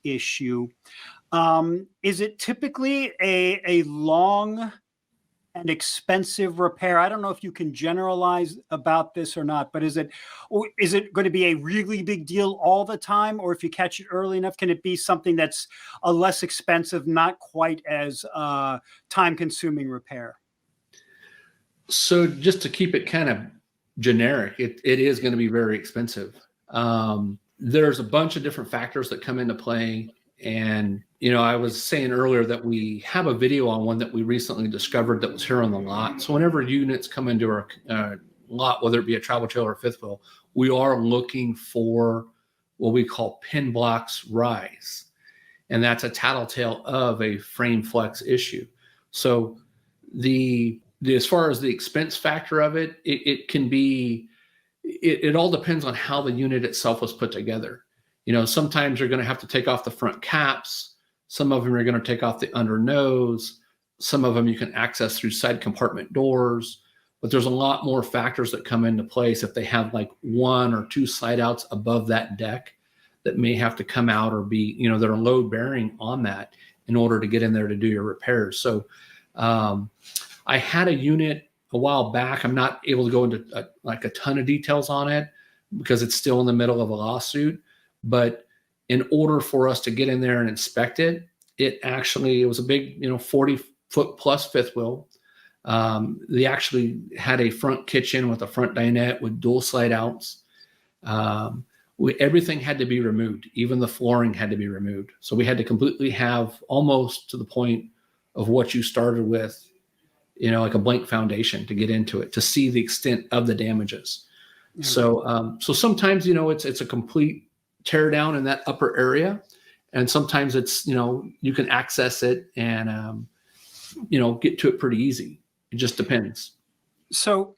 issue. Is it typically a long and expensive repair? I don't know if you can generalize about this or not, but is it going to be a really big deal all the time? Or if you catch it early enough, can it be something that's a less expensive, not quite as time-consuming repair? So just to keep it kind of generic, it is going to be very expensive. There's a bunch of different factors that come into play. And, I was saying earlier that we have a video on one that we recently discovered that was here on the lot. So whenever units come into our lot, whether it be a travel trailer or fifth wheel, we are looking for what we call pin blocks rise. And that's a tattletale of a frame flex issue. So as far as the expense factor of it, it can be, it all depends on how the unit itself was put together. Sometimes you're going to have to take off the front caps. Some of them are going to take off the under nose. Some of them you can access through side compartment doors. But there's a lot more factors that come into place if they have like one or two slide outs above that deck that may have to come out or be, that are load bearing on that in order to get in there to do your repairs. So I had a unit a while back. I'm not able to go into a ton of details on it because it's still in the middle of a lawsuit. But in order for us to get in there and inspect it, it was a big, 40-foot plus fifth wheel. They actually had a front kitchen with a front dinette with dual slide outs. Everything had to be removed. Even the flooring had to be removed. So we had to completely have almost to the point of what you started with, like a blank foundation to get into it, to see the extent of the damages. Mm-hmm. So sometimes, it's a complete tear down in that upper area. And sometimes it's, you can access it and, get to it pretty easy. It just depends. So